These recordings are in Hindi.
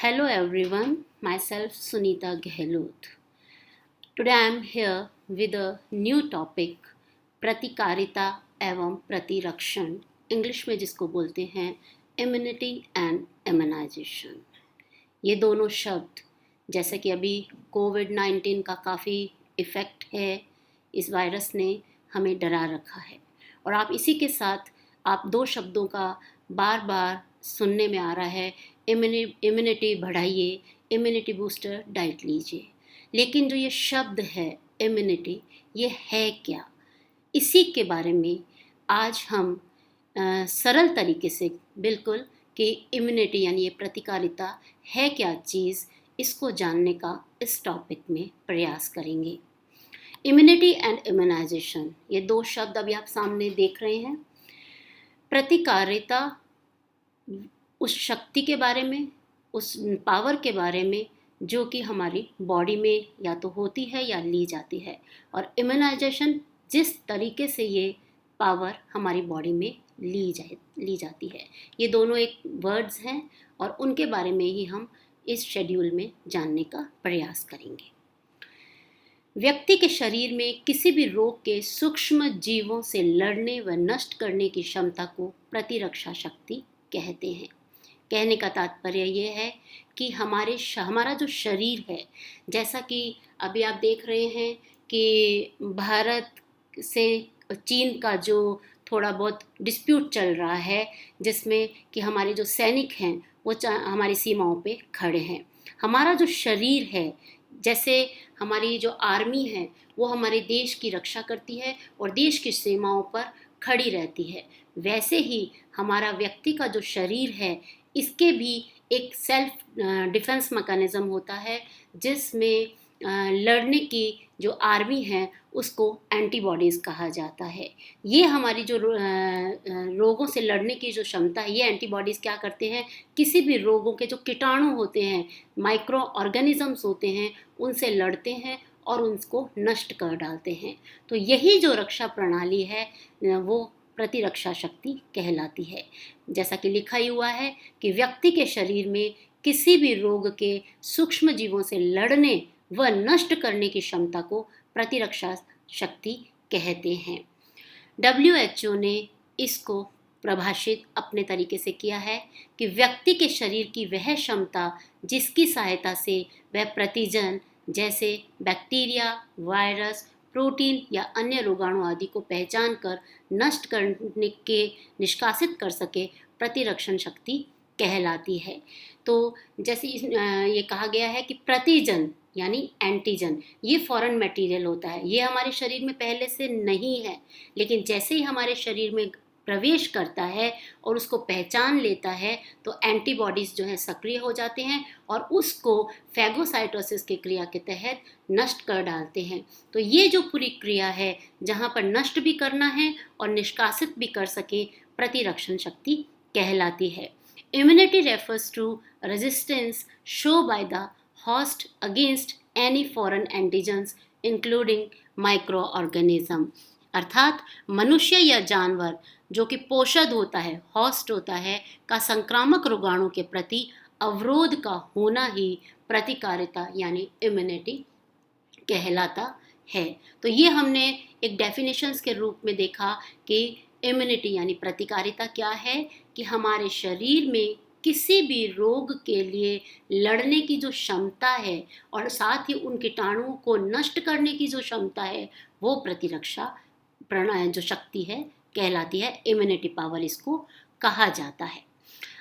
Hello everyone, myself Sunita Gehlot. Today I am here with a new topic प्रतिकारिता एवं प्रतिरक्षण, इंग्लिश में जिसको बोलते हैं इम्यूनिटी एंड इम्यूनाइजेशन। ये दोनों शब्द जैसे कि अभी कोविड-19 का काफ़ी इफ़ेक्ट है, इस वायरस ने हमें डरा रखा है और आप इसी के साथ आप दो शब्दों का बार बार सुनने में आ रहा है, इम्यूनिटी बढ़ाइए, इम्यूनिटी बूस्टर डाइट लीजिए। लेकिन जो ये शब्द है इम्यूनिटी, ये है क्या? इसी के बारे में आज हम सरल तरीके से बिल्कुल कि इम्यूनिटी यानी ये प्रतिकारिता है क्या चीज़, इसको जानने का इस टॉपिक में प्रयास करेंगे। इम्यूनिटी एंड इम्यूनाइजेशन, ये दो शब्द अभी आप सामने देख रहे हैं। प्रतिकारिता उस शक्ति के बारे में, उस पावर के बारे में जो कि हमारी बॉडी में या तो होती है या ली जाती है, और इम्यूनाइजेशन जिस तरीके से ये पावर हमारी बॉडी में ली जाती है। ये दोनों एक वर्ड्स हैं और उनके बारे में ही हम इस शेड्यूल में जानने का प्रयास करेंगे। व्यक्ति के शरीर में किसी भी रोग के सूक्ष्म जीवों से लड़ने व नष्ट करने की क्षमता को प्रतिरक्षा शक्ति कहते हैं। कहने का तात्पर्य ये है कि हमारा जो शरीर है, जैसा कि अभी आप देख रहे हैं कि भारत से चीन का जो थोड़ा बहुत डिस्प्यूट चल रहा है, जिसमें कि हमारे जो सैनिक हैं वो हमारी सीमाओं पे खड़े हैं। हमारा जो शरीर है, जैसे हमारी जो आर्मी है वो हमारे देश की रक्षा करती है और देश की सीमाओं पर खड़ी रहती है, वैसे ही हमारा व्यक्ति का जो शरीर है इसके भी एक सेल्फ डिफेंस मैकेनिज्म होता है, जिसमें लड़ने की जो आर्मी है उसको एंटीबॉडीज़ कहा जाता है। ये हमारी जो रोगों से लड़ने की जो क्षमता है, ये एंटीबॉडीज़ क्या करते हैं, किसी भी रोगों के जो कीटाणु होते हैं, माइक्रो ऑर्गेनिजम्स होते हैं, उनसे लड़ते हैं और उनको नष्ट कर डालते हैं। तो यही जो रक्षा प्रणाली है वो प्रतिरक्षा शक्ति कहलाती है। जैसा कि लिखा ही हुआ है कि व्यक्ति के शरीर में किसी भी रोग के सूक्ष्म जीवों से लड़ने व नष्ट करने की क्षमता को प्रतिरक्षा शक्ति कहते हैं। WHO ने इसको परिभाषित अपने तरीके से किया है कि व्यक्ति के शरीर की वह क्षमता जिसकी सहायता से वह प्रतिजन जैसे बैक्टीरिया, वायरस, प्रोटीन या अन्य रोगाणु आदि को पहचान कर नष्ट करने के निष्कासित कर सके, प्रतिरक्षण शक्ति कहलाती है। तो जैसे ये कहा गया है कि प्रतिजन यानी एंटीजन, ये फॉरेन मटेरियल होता है, ये हमारे शरीर में पहले से नहीं है, लेकिन जैसे ही हमारे शरीर में प्रवेश करता है और उसको पहचान लेता है तो एंटीबॉडीज़ जो है सक्रिय हो जाते हैं और उसको फैगोसाइटोसिस की क्रिया के तहत नष्ट कर डालते हैं। तो ये जो पूरी क्रिया है जहाँ पर नष्ट भी करना है और निष्कासित भी कर सके, प्रतिरक्षण शक्ति कहलाती है। Immunity refers to resistance show by the host against any foreign antigens including microorganism, अर्थात मनुष्य या जानवर जो कि पोषद होता है, होस्ट होता है, का संक्रामक रोगाणु के प्रति अवरोध का होना ही प्रतिकारिता यानी इम्यूनिटी कहलाता है। तो ये हमने एक डेफिनेशंस के रूप में देखा कि इम्यूनिटी यानी प्रतिकारिता क्या है, कि हमारे शरीर में किसी भी रोग के लिए लड़ने की जो क्षमता है और साथ ही उन कीटाणुओं को नष्ट करने की जो क्षमता है वो प्रतिरक्षा जो शक्ति है कहलाती है। इम्यूनिटी पावर इसको कहा जाता है।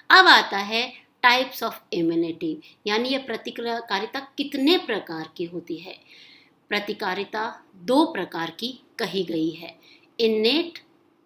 अब आता है टाइप्स ऑफ इम्यूनिटी, यानी ये प्रतिकारिता कितने प्रकार की होती है। प्रतिकारिता दो प्रकार की कही गई है, innate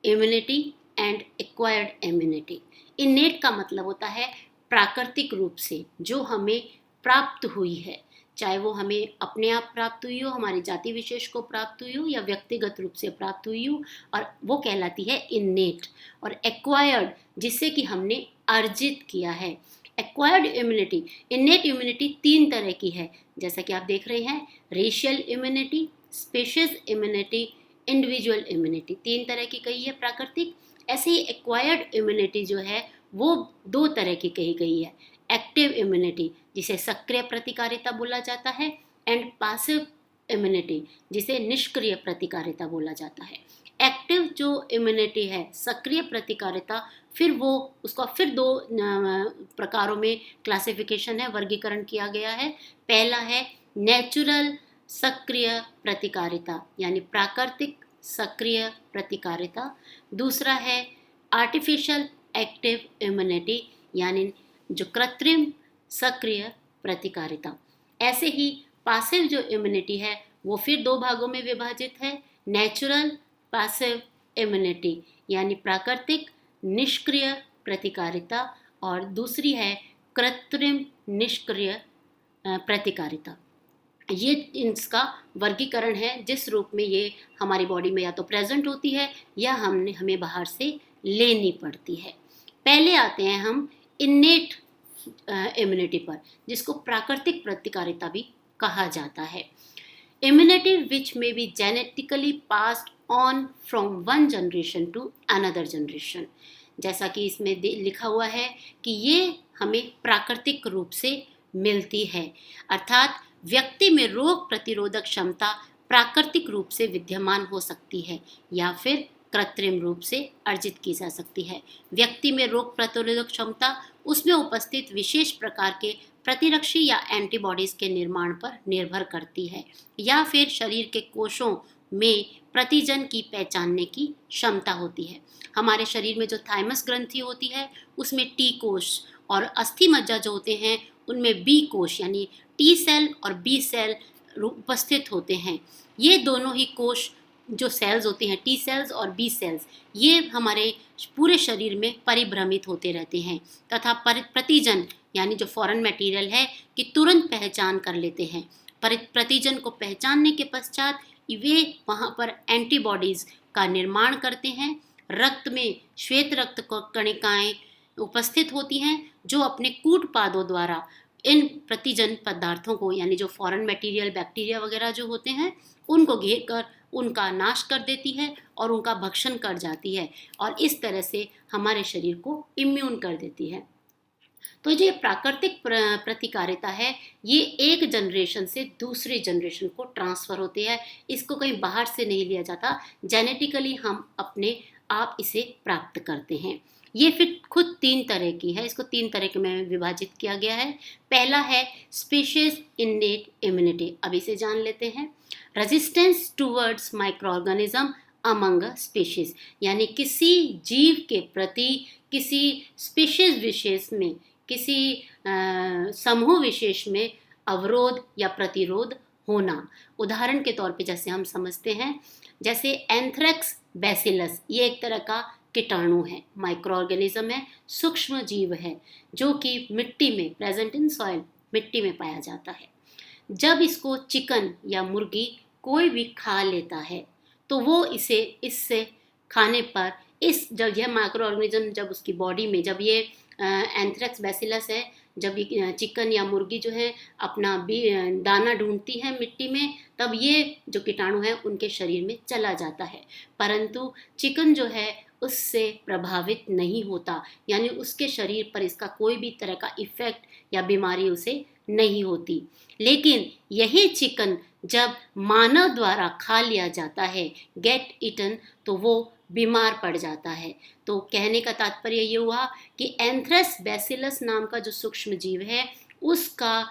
immunity and acquired immunity. Innate का मतलब होता है प्राकृतिक रूप से जो हमें प्राप्त हुई है, चाहे वो हमें अपने आप प्राप्त हुई हो, हमारी जाति विशेष को प्राप्त हुई हो या व्यक्तिगत रूप से प्राप्त हुई हो, और वो कहलाती है इन्नेट। और एक्वायर्ड जिससे कि हमने अर्जित किया है। एक्वायर्ड इम्यूनिटी, इन्नेट इम्यूनिटी तीन तरह की है, जैसा कि आप देख रहे हैं, racial immunity, species immunity, individual immunity, तीन तरह की कही है प्राकृतिक। ऐसे ही एक्वायर्ड इम्यूनिटी जो है वो दो तरह की कही गई है, एक्टिव इम्यूनिटी जिसे सक्रिय प्रतिकारिता बोला जाता है, एंड पासिव इम्यूनिटी जिसे निष्क्रिय प्रतिकारिता बोला जाता है। एक्टिव जो इम्यूनिटी है, सक्रिय प्रतिकारिता, फिर वो उसका फिर दो प्रकारों में क्लासिफिकेशन है, वर्गीकरण किया गया है। पहला है नेचुरल सक्रिय प्रतिकारिता यानी प्राकृतिक सक्रिय प्रतिकारिता। दूसरा है आर्टिफिशियल एक्टिव इम्यूनिटी यानी जो कृत्रिम सक्रिय प्रतिकारिता। ऐसे ही पासिव जो इम्यूनिटी है वो फिर दो भागों में विभाजित है, नेचुरल पासिव इम्यूनिटी यानी प्राकृतिक निष्क्रिय प्रतिकारिता, और दूसरी है कृत्रिम निष्क्रिय प्रतिकारिता। ये इसका वर्गीकरण है जिस रूप में ये हमारी बॉडी में या तो प्रेजेंट होती है या हमें बाहर से लेनी पड़ती है। पहले आते हैं हम इन्नेट इम्यूनिटी पर, जिसको प्राकृतिक प्रतिकारिता भी कहा जाता है। इम्यूनिटी विच में be genetically passed on from one generation to another generation. जैसा कि इसमें लिखा हुआ है कि ये हमें प्राकृतिक रूप से मिलती है, अर्थात व्यक्ति में रोग प्रतिरोधक क्षमता प्राकृतिक रूप से विद्यमान हो सकती है या फिर कृत्रिम रूप से अर्जित की जा सकती है। व्यक्ति में रोग प्रतिरोधक क्षमता उसमें उपस्थित विशेष प्रकार के प्रतिरक्षी या एंटीबॉडीज के निर्माण पर निर्भर करती है, या फिर शरीर के कोषों में प्रतिजन की पहचानने की क्षमता होती है। हमारे शरीर में जो थाइमस ग्रंथि होती है उसमें टी कोष, और अस्थि मज्जा जो होते हैं उनमें बी कोष यानी टी सेल और बी सेल उपस्थित होते हैं। ये दोनों ही कोष जो सेल्स होते हैं, टी सेल्स और बी सेल्स, ये हमारे पूरे शरीर में परिभ्रमित होते रहते हैं तथा प्रतिजन यानी जो फॉरेन मटेरियल है कि तुरंत पहचान कर लेते हैं। प्रतिजन को पहचानने के पश्चात वे वहाँ पर एंटीबॉडीज का निर्माण करते हैं। रक्त में श्वेत रक्त कणिकाएं उपस्थित होती हैं जो अपने कूटपादों द्वारा इन प्रतिजन पदार्थों को यानी जो फॉरेन मटेरियल बैक्टीरिया वगैरह जो होते हैं उनको घेर कर उनका नाश कर देती है और उनका भक्षण कर जाती है, और इस तरह से हमारे शरीर को इम्यून कर देती है। तो ये प्राकृतिक प्रतिकारिता है, ये एक जनरेशन से दूसरे जनरेशन को ट्रांसफर होती है। इसको कहीं बाहर से नहीं लिया जाता, जेनेटिकली हम अपने आप इसे प्राप्त करते हैं। ये फिर खुद तीन तरह की है, इसको तीन तरह के में विभाजित किया गया है। पहला है स्पीशीज इन्नेट इम्यूनिटी, अब इसे जान लेते हैं। Resistance towards micro organism among species यानी किसी जीव के प्रति किसी स्पीशीज विशेष में, किसी समूह विशेष में अवरोध या प्रतिरोध होना। उदाहरण के तौर पे जैसे हम समझते हैं, जैसे एंथ्रेक्स बैसिलस, ये एक तरह का कीटाणु है, माइक्रो ऑर्गेनिज्म है, सूक्ष्म जीव है जो कि मिट्टी में, प्रेजेंट इन सॉइल, मिट्टी में पाया जाता है। जब इसको चिकन या मुर्गी कोई भी खा लेता है तो वो इससे खाने पर जब यह माइक्रो ऑर्गेनिज्म जब उसकी बॉडी में, जब ये एंथ्रेक्स बैसिलस है, जब ये चिकन या मुर्गी जो है अपना दाना ढूंढती है मिट्टी में, तब ये जो कीटाणु है उनके शरीर में चला जाता है, परंतु चिकन जो है उससे प्रभावित नहीं होता, यानी उसके शरीर पर इसका कोई भी तरह का इफेक्ट या बीमारी उसे नहीं होती। लेकिन यही चिकन जब मानव द्वारा खा लिया जाता है, गेट ईटन, तो वो बीमार पड़ जाता है। तो कहने का तात्पर्य ये हुआ कि एंथ्रेक्स बैसिलस नाम का जो सूक्ष्म जीव है उसका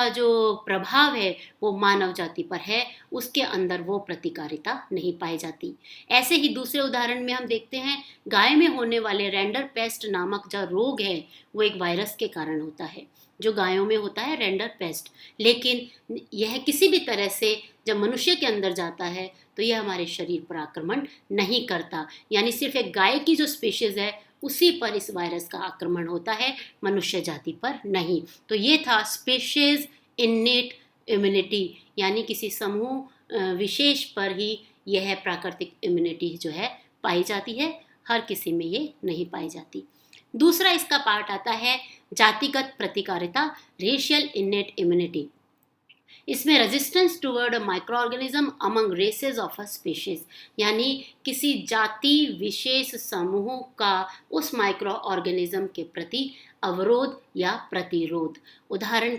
जो प्रभाव है वो मानव जाति पर है, उसके अंदर वो प्रतिकारिता नहीं पाई जाती। ऐसे ही दूसरे उदाहरण में हम देखते हैं, गाय में होने वाले रेंडर पेस्ट नामक जो रोग है वो एक वायरस के कारण होता है, जो गायों में होता है रेंडर पेस्ट, लेकिन यह किसी भी तरह से जब मनुष्य के अंदर जाता है तो यह हमारे शरीर पर आक्रमण नहीं करता, यानी सिर्फ एक गाय की जो स्पीशीज है उसी पर इस वायरस का आक्रमण होता है, मनुष्य जाति पर नहीं। तो ये था स्पीशीज इन्नेट इम्यूनिटी, यानी किसी समूह विशेष पर ही यह प्राकृतिक इम्यूनिटी जो है पाई जाती है, हर किसी में ये नहीं पाई जाती। दूसरा इसका पार्ट आता है जातिगत प्रतिकारिता, रेशियल इन्नेट इम्यूनिटी। इसमें resistance toward a microorganism among races of a species, यानी किसी जाति विशेष समूह का उस माइक्रो ऑर्गेनिज्म के प्रति अवरोध या प्रतिरोध। उदाहरण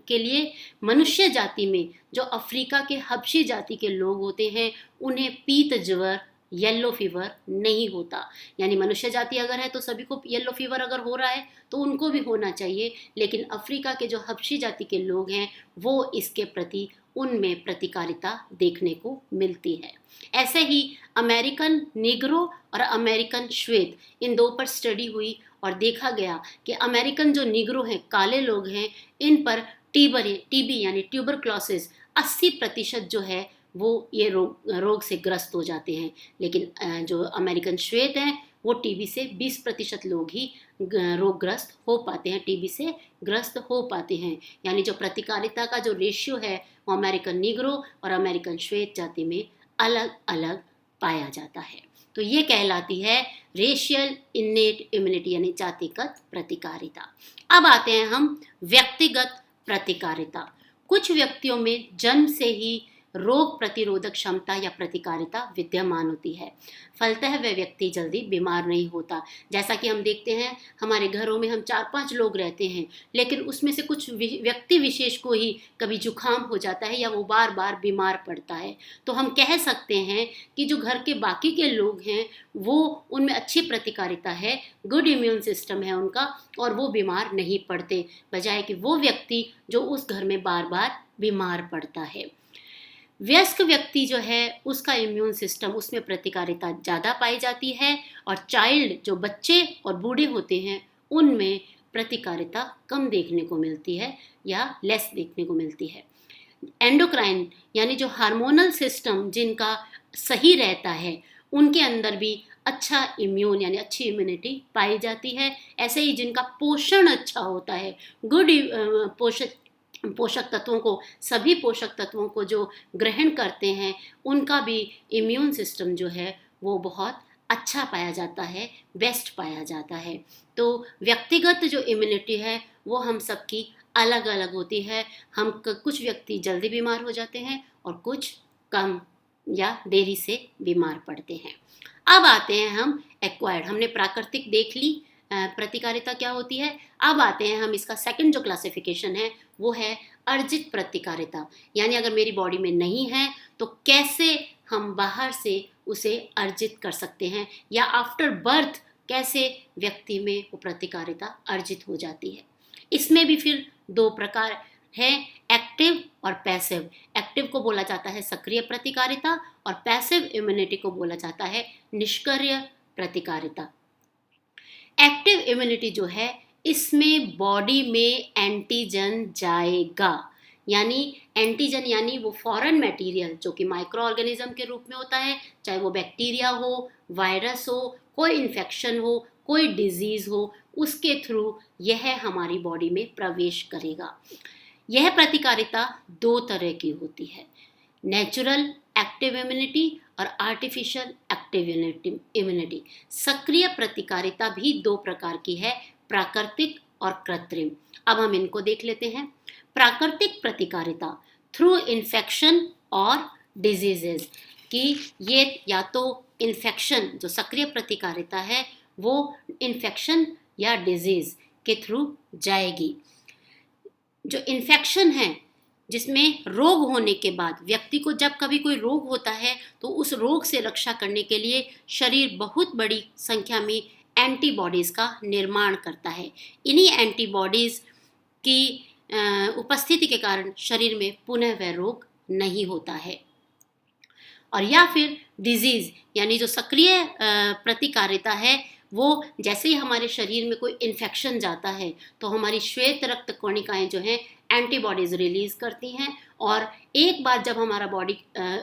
के लिए मनुष्य जाति में जो अफ्रीका के हबशी जाति के लोग होते हैं उन्हें पीत ज्वर, येलो फीवर नहीं होता। यानी मनुष्य जाति अगर है तो सभी को येलो फीवर अगर हो रहा है तो उनको भी होना चाहिए, लेकिन अफ्रीका के जो हबशी जाति के लोग हैं वो इसके प्रति उनमें प्रतिकारिता देखने को मिलती है। ऐसे ही अमेरिकन निग्रो और अमेरिकन श्वेत, इन दो पर स्टडी हुई और देखा गया कि अमेरिकन जो निग्रो हैं, काले लोग हैं, इन पर टीबी यानी ट्यूबरक्लोसिस 80% जो है वो ये रोग से ग्रस्त हो जाते हैं, लेकिन जो अमेरिकन श्वेत हैं वो टीबी से 20% लोग ही रोगग्रस्त हो पाते हैं, टीबी से ग्रस्त हो पाते हैं। यानी जो प्रतिकारिता का जो रेशियो है वो अमेरिकन निग्रो और अमेरिकन श्वेत जाति में अलग अलग पाया जाता है। तो ये कहलाती है रेशियल इन्नेट इम्यूनिटी यानी जातिगत प्रतिकारिता। अब आते हैं हम व्यक्तिगत प्रतिकारिता। कुछ व्यक्तियों में जन्म से ही रोग प्रतिरोधक क्षमता या प्रतिकारिता विद्यमान होती है, फलतः वह व्यक्ति जल्दी बीमार नहीं होता। जैसा कि हम देखते हैं हमारे घरों में हम 4-5 लोग रहते हैं, लेकिन उसमें से कुछ व्यक्ति विशेष को ही कभी जुकाम हो जाता है या वो बार बार बीमार पड़ता है, तो हम कह सकते हैं कि जो घर के बाकी के लोग हैं वो उनमें अच्छी प्रतिकारिता है, गुड इम्यून सिस्टम है उनका, और वो बीमार नहीं पड़ते, बजाय कि वो व्यक्ति जो उस घर में बार बार बीमार पड़ता है। वयस्क व्यक्ति जो है उसका इम्यून सिस्टम, उसमें प्रतिकारिता ज़्यादा पाई जाती है, और चाइल्ड जो बच्चे और बूढ़े होते हैं उनमें प्रतिकारिता कम देखने को मिलती है या लेस देखने को मिलती है। एंडोक्राइन यानी जो हार्मोनल सिस्टम जिनका सही रहता है उनके अंदर भी अच्छा इम्यून यानी अच्छी इम्यूनिटी पाई जाती है। ऐसे ही जिनका पोषण अच्छा होता है, गुड पोषक तत्वों को, सभी पोषक तत्वों को जो ग्रहण करते हैं उनका भी इम्यून सिस्टम जो है वो बहुत अच्छा पाया जाता है, बेस्ट पाया जाता है। तो व्यक्तिगत जो इम्यूनिटी है वो हम सबकी अलग अलग होती है। हम कुछ व्यक्ति जल्दी बीमार हो जाते हैं और कुछ कम या देरी से बीमार पड़ते हैं। अब आते हैं हम एक्वायर्ड। हमने प्राकृतिक देख ली प्रतिकारिता क्या होती है। अब आते हैं हम इसका सेकंड जो क्लासिफिकेशन है वो है अर्जित प्रतिकारिता। यानी अगर मेरी बॉडी में नहीं है तो कैसे हम बाहर से उसे अर्जित कर सकते हैं, या आफ्टर बर्थ कैसे व्यक्ति में वो प्रतिकारिता अर्जित हो जाती है। इसमें भी फिर 2 प्रकार है, एक्टिव और पैसिव। एक्टिव को बोला जाता है सक्रिय प्रतिकारिता और पैसिव इम्यूनिटी को बोला जाता है निष्क्रिय प्रतिकारिता। एक्टिव इम्यूनिटी जो है इसमें बॉडी में एंटीजन जाएगा, यानी एंटीजन यानी वो फॉरेन मटेरियल जो कि माइक्रो ऑर्गेनिज्म के रूप में होता है, चाहे वो बैक्टीरिया हो, वायरस हो, कोई इन्फेक्शन हो, कोई डिजीज हो, उसके थ्रू यह हमारी बॉडी में प्रवेश करेगा। यह प्रतिकारिता 2 तरह की होती है, नेचुरल एक्टिव इम्यूनिटी और आर्टिफिशियल एक्टिव इम्यूनिटी। सक्रिय प्रतिकारिता भी 2 प्रकार की है, प्राकृतिक और कृत्रिम। अब हम इनको देख लेते हैं। प्राकृतिक प्रतिकारिता थ्रू इन्फेक्शन और डिजीजेज, कि ये या तो इन्फेक्शन, जो सक्रिय प्रतिकारिता है वो इन्फेक्शन या डिजीज के थ्रू जाएगी। जो इन्फेक्शन है जिसमें रोग होने के बाद व्यक्ति को, जब कभी कोई रोग होता है तो उस रोग से रक्षा करने के लिए शरीर बहुत बड़ी संख्या में एंटीबॉडीज का निर्माण करता है। इन्हीं एंटीबॉडीज की उपस्थिति के कारण शरीर में पुनः वह रोग नहीं होता है। और या फिर डिजीज यानी जो सक्रिय प्रतिकारिता है वो जैसे ही हमारे शरीर में कोई इन्फेक्शन जाता है तो हमारी श्वेत रक्त कणिकाएं जो हैं एंटीबॉडीज रिलीज करती हैं, और एक बार जब हमारा बॉडी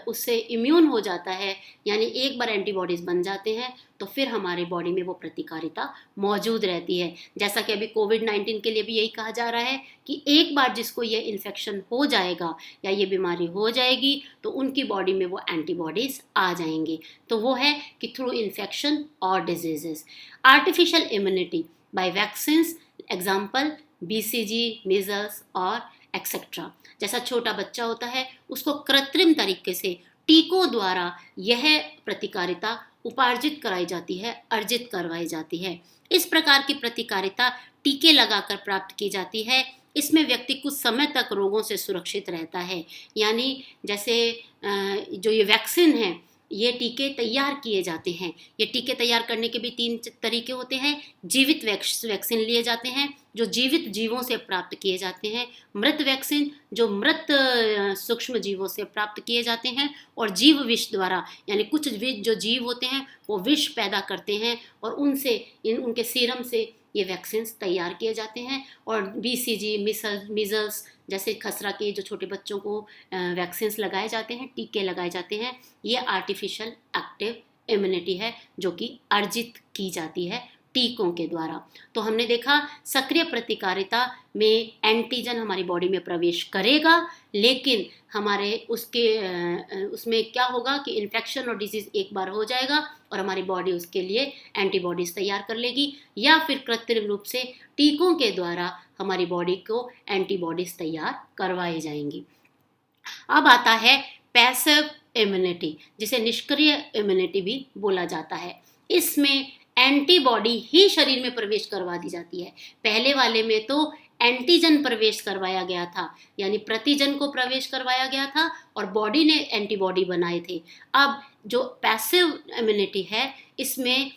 उससे इम्यून हो जाता है, यानी एक बार एंटीबॉडीज बन जाते हैं, तो फिर हमारे बॉडी में वो प्रतिकारिता मौजूद रहती है। जैसा कि अभी कोविड-19 के लिए भी यही कहा जा रहा है कि एक बार जिसको ये इन्फेक्शन हो जाएगा या ये बीमारी हो जाएगी तो उनकी बॉडी में वो एंटीबॉडीज आ जाएंगे। तो वो है कि थ्रू इन्फेक्शन और diseases. Artificial immunity bye vaccines, example BCG, measles और एक्सेट्रा। जैसा छोटा बच्चा होता है उसको कृत्रिम तरीके से टीकों द्वारा यह प्रतिकारिता उपार्जित कराई जाती है, अर्जित करवाई जाती है। इस प्रकार की प्रतिकारिता टीके लगाकर प्राप्त की जाती है। इसमें व्यक्ति कुछ समय तक रोगों से सुरक्षित रहता है। यानी जैसे जो ये वैक्सीन है, ये टीके तैयार किए जाते हैं। ये टीके तैयार करने के भी 3 तरीके होते हैं। जीवित वैक्सीन लिए जाते हैं जो जीवित जीवों से प्राप्त किए जाते हैं, मृत वैक्सीन जो मृत सूक्ष्म जीवों से प्राप्त किए जाते हैं, और जीव विष द्वारा, यानी कुछ जो जीव होते हैं वो विष पैदा करते हैं और उनसे उनके सीरम से ये वैक्सीन तैयार किए जाते हैं। और BCG, मीजल्स जैसे खसरा के जो छोटे बच्चों को वैक्सीन लगाए जाते हैं, टीके लगाए जाते हैं, ये आर्टिफिशियल एक्टिव इम्यूनिटी है जो कि अर्जित की जाती है टीकों के द्वारा। तो हमने देखा सक्रिय प्रतिकारिता में एंटीजन हमारी बॉडी में प्रवेश करेगा, लेकिन हमारे उसमें क्या होगा कि इन्फेक्शन और डिजीज एक बार हो जाएगा और हमारी बॉडी उसके लिए एंटीबॉडीज तैयार कर लेगी, या फिर कृत्रिम रूप से टीकों के द्वारा हमारी बॉडी को एंटीबॉडीज तैयार करवाई जाएंगी। अब आता है पैसिव इम्यूनिटी, जिसे निष्क्रिय इम्यूनिटी भी बोला जाता है। इसमें एंटीबॉडी ही शरीर में प्रवेश करवा दी जाती है। पहले वाले में तो एंटीजन प्रवेश करवाया गया था, यानी प्रतिजन को प्रवेश करवाया गया था और बॉडी ने एंटीबॉडी बनाए थे। अब जो पैसिव इम्यूनिटी है, इसमें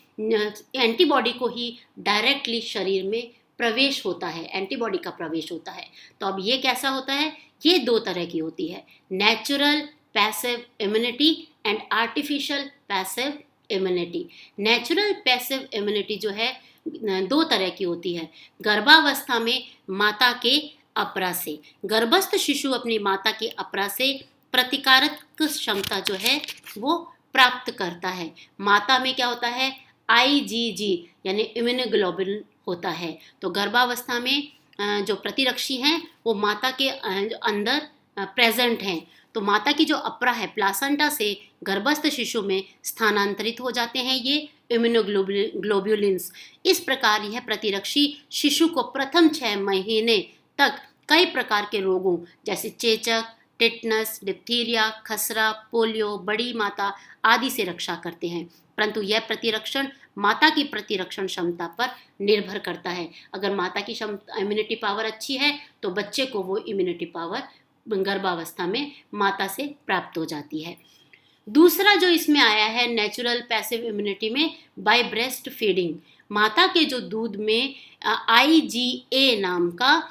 एंटीबॉडी को ही डायरेक्टली शरीर में प्रवेश होता है, एंटीबॉडी का प्रवेश होता है। तो अब ये कैसा होता है? ये 2 तरह की होती है, natural passive immunity and artificial passive immunity. Natural passive immunity जो है 2 तरह की होती है। गर्भावस्था में माता के अपरा से, गर्भस्थ शिशु अपनी माता के अपरा से प्रतिकारक क्षमता जो है वो प्राप्त करता है। माता में क्या होता है? IgG यानी इम्यूनोग्लोबुलिन होता है। तो गर्भावस्था में जो प्रतिरक्षी हैं वो माता के अंदर प्रेजेंट हैं। तो माता की जो अपरा है, प्लासेंटा से गर्भस्थ शिशु में स्थानांतरित हो जाते हैं ये इम्यूनोग्लोबुलिन्स। इस प्रकार यह प्रतिरक्षी शिशु को प्रथम 6 महीने तक कई प्रकार के रोगों जैसे चेचक, टिटनस, डिप्थीरिया, खसरा, पोलियो, बड़ी माता आदि से रक्षा करते हैं। परंतु यह प्रतिरक्षण माता की प्रतिरक्षण क्षमता पर निर्भर करता है। अगर माता की इम्यूनिटी पावर अच्छी है तो बच्चे को वो इम्यूनिटी पावर गर्भावस्था में माता से प्राप्त हो जाती है। दूसरा जो इसमें आया है नेचुरल पैसिव इम्यूनिटी में, बाय ब्रेस्ट फीडिंग, माता के जो दूध में IgA नाम का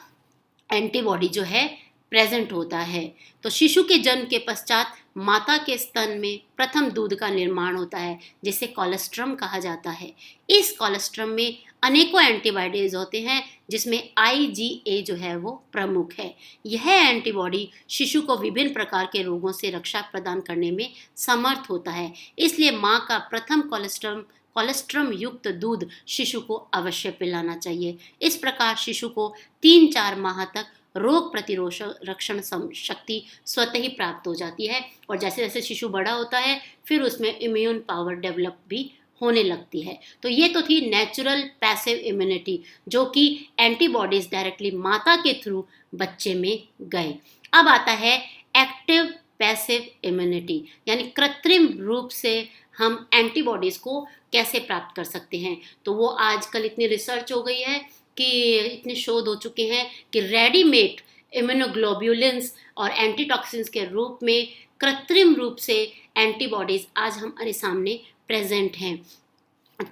एंटीबॉडी जो है प्रेजेंट होता है। तो शिशु के जन्म के पश्चात माता के स्तन में प्रथम दूध का निर्माण होता है जिसे कोलेस्ट्रम कहा जाता है। इस कोलेस्ट्रम में अनेकों एंटीबॉडीज होते हैं जिसमें IgA जो है वो प्रमुख है। यह एंटीबॉडी शिशु को विभिन्न प्रकार के रोगों से रक्षा प्रदान करने में समर्थ होता है। इसलिए माँ का प्रथम कोलेस्ट्रम युक्त दूध शिशु को अवश्य पिलाना चाहिए। इस प्रकार शिशु को 3-4 माह तक रोग प्रतिरक्षण शक्ति स्वतः ही प्राप्त हो जाती है, और जैसे जैसे शिशु बड़ा होता है फिर उसमें इम्यून पावर डेवलप भी होने लगती है। तो ये तो थी नेचुरल पैसिव इम्यूनिटी, जो कि एंटीबॉडीज डायरेक्टली माता के थ्रू बच्चे में गए। अब आता है एक्टिव पैसिव इम्यूनिटी, यानी कृत्रिम रूप से हम एंटीबॉडीज को कैसे प्राप्त कर सकते हैं। तो वो आजकल इतनी रिसर्च हो गई है कि इतने शोध हो चुके हैं कि रेडीमेड इम्यूनोग्लोबुलिन्स और एंटीटॉक्सिन्स के रूप में कृत्रिम रूप से एंटीबॉडीज आज हमारे सामने प्रेजेंट हैं।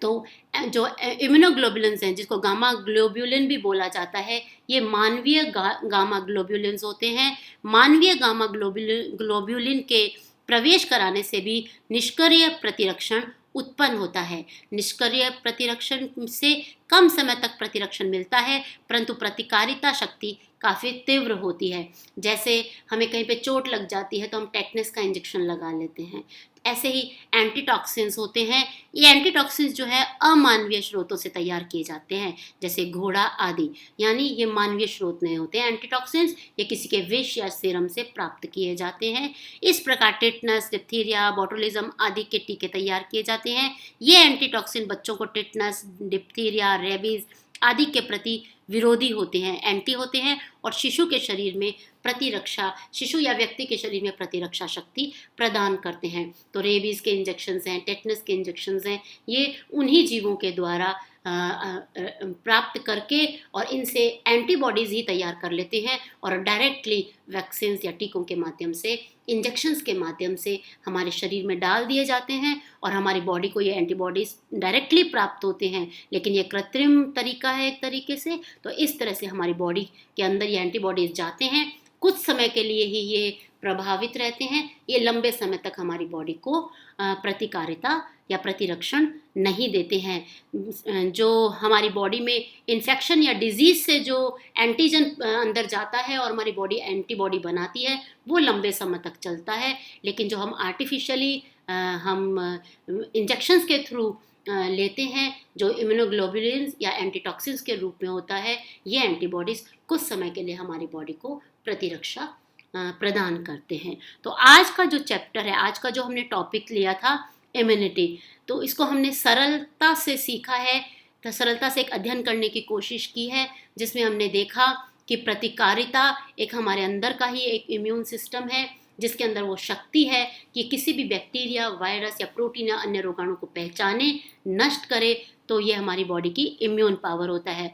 तो जो इम्यूनोग्लोबुलिन्स हैं, जिसको गामा ग्लोबुलिन भी बोला जाता है, ये मानवीय गामा ग्लोबुलिन्स होते हैं। मानवीय गामा ग्लोबुलिन के प्रवेश कराने से भी निष्क्रिय प्रतिरक्षण उत्पन्न होता है। निष्क्रिय प्रतिरक्षण से कम समय तक प्रतिरक्षण मिलता है, परंतु प्रतिकारिता शक्ति काफ़ी तीव्र होती है। जैसे हमें कहीं पे चोट लग जाती है तो हम टेटनस का इंजेक्शन लगा लेते हैं। ऐसे ही एंटीटॉक्सिन्स होते हैं। ये एंटीटॉक्सिन्स जो है अमानवीय स्रोतों से तैयार किए जाते हैं, जैसे घोड़ा आदि, यानी ये मानवीय स्रोत नहीं होते हैं एंटीटॉक्सिन्स, ये किसी के विष या सीरम से प्राप्त किए जाते हैं। इस प्रकार टिटनस, डिप्थीरिया, बोटुलिज्म आदि के टीके तैयार किए जाते हैं। ये एंटीटॉक्सिन बच्चों को टिटनस, डिप्थीरिया, रेबीज आदि के प्रति विरोधी होते हैं, एंटी होते हैं, और शिशु के शरीर में प्रतिरक्षा, शिशु या व्यक्ति के शरीर में प्रतिरक्षा शक्ति प्रदान करते हैं। तो रेबीज़ के इंजेक्शंस हैं, टेटनस के इंजेक्शंस हैं, ये उन्हीं जीवों के द्वारा प्राप्त करके और इनसे एंटीबॉडीज़ ही तैयार कर लेते हैं और डायरेक्टली वैक्सीन या टीकों के माध्यम से, इंजेक्शंस के माध्यम से हमारे शरीर में डाल दिए जाते हैं और हमारी बॉडी को ये एंटीबॉडीज़ डायरेक्टली प्राप्त होते हैं। लेकिन ये कृत्रिम तरीका है एक तरीके से। तो इस तरह से हमारी बॉडी के अंदर ये एंटीबॉडीज़ जाते हैं, कुछ समय के लिए ही ये प्रभावित रहते हैं, ये लंबे समय तक हमारी बॉडी को प्रतिकारिता या प्रतिरक्षण नहीं देते हैं। जो हमारी बॉडी में इन्फेक्शन या डिजीज़ से जो एंटीजन अंदर जाता है और हमारी बॉडी एंटीबॉडी बनाती है, वो लंबे समय तक चलता है। लेकिन जो हम आर्टिफिशियली हम इंजेक्शंस के थ्रू लेते हैं, जो इम्यूनोग्लोबुलिन्स या एंटीटॉक्सिन्स के रूप में होता है, ये एंटीबॉडीज़ कुछ समय के लिए हमारी बॉडी को प्रतिरक्षा प्रदान करते हैं। तो आज का जो चैप्टर है, आज का जो हमने टॉपिक लिया था इम्यूनिटी, तो इसको हमने सरलता से सीखा है, तो सरलता से एक अध्ययन करने की कोशिश की है, जिसमें हमने देखा कि प्रतिकारिता एक हमारे अंदर का ही एक इम्यून सिस्टम है, जिसके अंदर वो शक्ति है कि किसी भी बैक्टीरिया, वायरस या प्रोटीन या अन्य रोगाणु को पहचाने, नष्ट करे। तो ये हमारी बॉडी की इम्यून पावर होता है।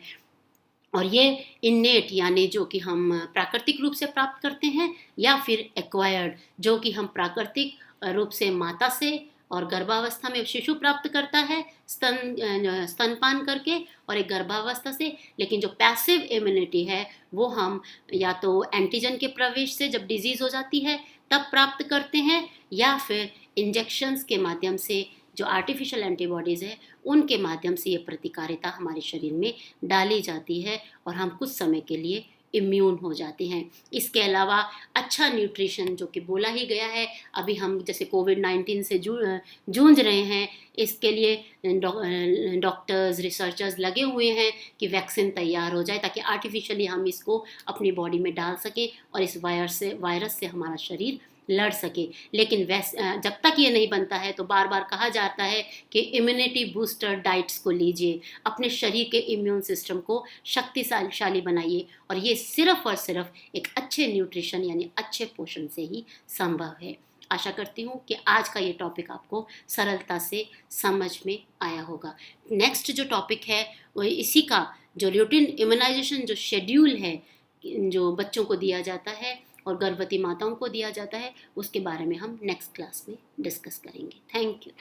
और ये इन्नेट यानी जो कि हम प्राकृतिक रूप से प्राप्त करते हैं, या फिर एक्वायर्ड जो कि हम प्राकृतिक रूप से माता से और गर्भावस्था में शिशु प्राप्त करता है स्तनपान करके और एक गर्भावस्था से। लेकिन जो पैसिव इम्यूनिटी है वो हम या तो एंटीजन के प्रवेश से जब डिजीज़ हो जाती है तब प्राप्त करते हैं, या फिर इंजेक्शंस के माध्यम से जो आर्टिफिशियल एंटीबॉडीज़ है उनके माध्यम से ये प्रतिकारिता हमारे शरीर में डाली जाती है और हम कुछ समय के लिए इम्यून हो जाते हैं। इसके अलावा अच्छा न्यूट्रिशन जो कि बोला ही गया है, अभी हम जैसे कोविड-19 से जूझ रहे हैं, इसके लिए डॉक्टर्स, रिसर्चर्स लगे हुए हैं कि वैक्सीन तैयार हो जाए ताकि आर्टिफिशियली हम इसको अपनी बॉडी में डाल सकें और इस वायरस से हमारा शरीर लड़ सके। लेकिन जब तक ये नहीं बनता है तो बार बार कहा जाता है कि इम्यूनिटी बूस्टर डाइट्स को लीजिए, अपने शरीर के इम्यून सिस्टम को शक्तिशाली बनाइए, और ये सिर्फ और सिर्फ एक अच्छे न्यूट्रिशन यानी अच्छे पोषण से ही संभव है। आशा करती हूँ कि आज का ये टॉपिक आपको सरलता से समझ में आया होगा। नेक्स्ट जो टॉपिक है वो इसी का जो रूटीन इम्यूनाइजेशन जो शेड्यूल है जो बच्चों को दिया जाता है और गर्भवती माताओं को दिया जाता है, उसके बारे में हम नेक्स्ट क्लास में डिस्कस करेंगे। Thank you.